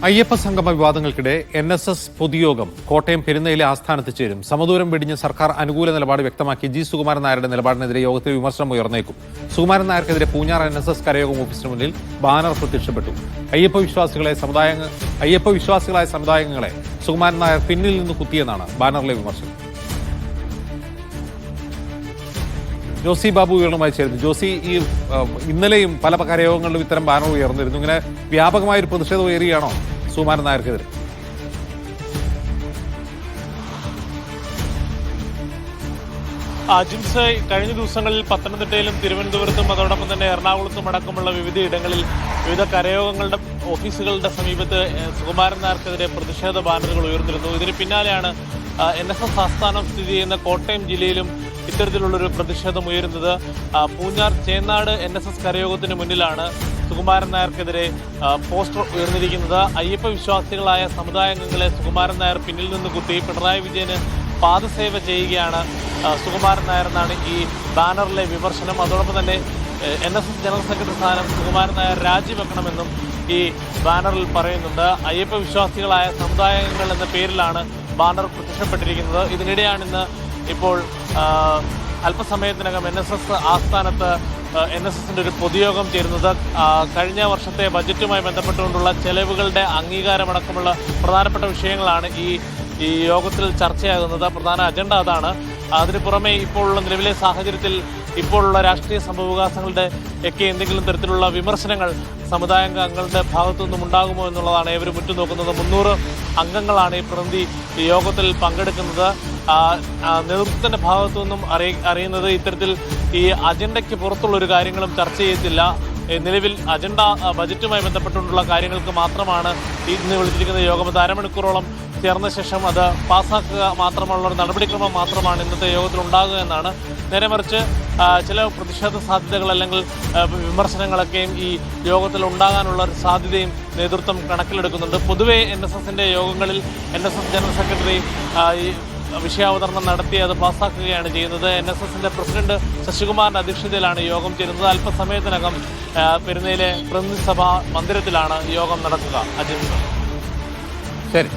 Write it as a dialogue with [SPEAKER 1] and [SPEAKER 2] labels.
[SPEAKER 1] അയ്യപ്പ സംഗമ വിവാദങ്ങൾക്കിടെ NSS പൊതുയോഗം കോട്ടയം പെരുന്നയിലെ ആസ്ഥാനത്ത് ചേരും. സമദൂരം വെടിഞ്ഞ് സർക്കാർ അനുകൂല നിലപാട് വ്യക്തമാക്കി ജി സുകുമാരൻ നായരുടെ നിലപാടിനെതിരെ യോഗത്തിൽ വിമർശനം ഉയർന്നേക്കും. സുകുമാരൻ നായർക്കെതിരെ പൂഞ്ഞാർ NSS കരയോഗം ഓഫീസിന് മുന്നിൽ ബാനർ പ്രത്യക്ഷപ്പെട്ടു. അയ്യപ്പ വിശ്വാസികളായ സമുദായങ്ങളെ സുകുമാരൻ നായർ പിന്നിൽ നിന്ന് കുത്തിയെന്നാണ് ബാനറിലെ വിമർശനം. ജോസി ബാബു വിവരങ്ങളുമായി ചേരുന്നു. ജോസി, ഈ ഇന്നലെയും പല കരയോഗങ്ങളിലും ഇത്തരം ബാനർ ഉയർന്നിരുന്നു. ഇങ്ങനെ വ്യാപകമായൊരു പ്രതിഷേധം ഉയരുകയാണോ സുകുമാരൻ നായർക്കെതിരെ?
[SPEAKER 2] ജിംസ്, കഴിഞ്ഞ ദിവസങ്ങളിൽ പത്തനംതിട്ടയിലും തിരുവനന്തപുരത്തും അതോടൊപ്പം തന്നെ എറണാകുളത്തും അടക്കമുള്ള വിവിധ ഇടങ്ങളിൽ വിവിധ കരയോഗങ്ങളുടെ ഓഫീസുകളുടെ സമീപത്ത് സുകുമാരൻ നായർക്കെതിരെ പ്രതിഷേധ ബാനറുകൾ ഉയർന്നിരുന്നു. ഇതിന് പിന്നാലെയാണ് NSS ആസ്ഥാനം സ്ഥിതി ചെയ്യുന്ന കോട്ടയം ജില്ലയിലും ഇത്തരത്തിലുള്ളൊരു പ്രതിഷേധം ഉയരുന്നത്. പൂഞ്ഞാർ ചേന്നാട് NSS കരയോഗത്തിന് മുന്നിലാണ് സുകുമാരൻ നായർക്കെതിരെ പോസ്റ്റർ ഉയർന്നിരിക്കുന്നത്. അയ്യപ്പ വിശ്വാസികളായ സമുദായാംഗങ്ങളെ സുകുമാരൻ നായർ പിന്നിൽ നിന്ന് കുത്തി പിണറായി വിജയന് പാദസേവ ചെയ്യുകയാണ് സുകുമാരൻ നായർ എന്നാണ് ഈ ബാനറിലെ വിമർശനം. അതോടൊപ്പം തന്നെ NSS ജനറൽ സെക്രട്ടറി സ്ഥാനം സുകുമാരൻ നായർ രാജിവെക്കണമെന്നും ഈ ബാനറിൽ പറയുന്നുണ്ട്. അയ്യപ്പ വിശ്വാസികളായ സമുദായങ്ങൾ എന്ന പേരിലാണ് ബാനർ പ്രത്യക്ഷപ്പെട്ടിരിക്കുന്നത്. ഇതിനിടെയാണ് ഇന്ന് ഇപ്പോൾ അല്പസമയത്തിനകം NSS ആസ്ഥാനത്ത് NSSന്റെ ഒരു പൊതുയോഗം ചേരുന്നത്. കഴിഞ്ഞ വർഷത്തെ ബജറ്റുമായി ബന്ധപ്പെട്ടുകൊണ്ടുള്ള ചെലവുകളുടെ അംഗീകാരമടക്കമുള്ള പ്രധാനപ്പെട്ട വിഷയങ്ങളാണ് ഈ യോഗത്തിൽ ചർച്ചയാകുന്നത്. പ്രധാന അജണ്ട അതാണ്. അതിന് പുറമെ ഇപ്പോഴുള്ള നിലവിലെ സാഹചര്യത്തിൽ ഇപ്പോഴുള്ള രാഷ്ട്രീയ സംഭവവികാസങ്ങളുടെ ഒക്കെ എന്തെങ്കിലും തരത്തിലുള്ള വിമർശനങ്ങൾ സമുദായാംഗങ്ങളുടെ ഭാഗത്തു നിന്നും ഉണ്ടാകുമോ എന്നുള്ളതാണ് ഏവരും ഉറ്റുനോക്കുന്നത്. 300 അംഗങ്ങളാണ് ഈ പ്രതിനിധി യോഗത്തിൽ പങ്കെടുക്കുന്നത്. നേതൃത്വത്തിന്റെ ഭാഗത്തു നിന്നും അറിയുന്നത് ഇത്തരത്തിൽ ഈ അജണ്ടയ്ക്ക് പുറത്തുള്ളൊരു കാര്യങ്ങളും ചർച്ച ചെയ്യത്തില്ല. നിലവിൽ അജണ്ട ബജറ്റുമായി ബന്ധപ്പെട്ടുകൊണ്ടുള്ള കാര്യങ്ങൾക്ക് മാത്രമാണ് ഇന്ന് വിളിച്ചിരിക്കുന്ന യോഗം. അത് അരമണിക്കൂറോളം ചേർന്ന ശേഷം അത് പാസ്സാക്കുക മാത്രമുള്ള ഒരു നടപടിക്രമം മാത്രമാണ് ഇന്നത്തെ യോഗത്തിൽ ഉണ്ടാകുക എന്നാണ്. നേരെ മറിച്ച് ചില പ്രതിഷേധ സാധ്യതകൾ അല്ലെങ്കിൽ വിമർശനങ്ങളൊക്കെയും ഈ യോഗത്തിൽ ഉണ്ടാകാനുള്ള ഒരു സാധ്യതയും നേതൃത്വം കണക്കിലെടുക്കുന്നുണ്ട്. പൊതുവെ NSSന്റെ യോഗങ്ങളിൽ NSS ജനറൽ സെക്രട്ടറി വിഷയാവതരണം നടത്തി അത് പാസ്സാക്കുകയാണ് ചെയ്യുന്നത്. NSSന്റെ പ്രസിഡന്റ് ശശികുമാറിന്റെ അധ്യക്ഷതയിലാണ് യോഗം ചേരുന്നത്. അല്പസമയത്തിനകം പെരുന്നയിലെ പ്രതിനിധി സഭാ മന്ദിരത്തിലാണ് യോഗം നടക്കുക. അജിത്,
[SPEAKER 1] ശരി.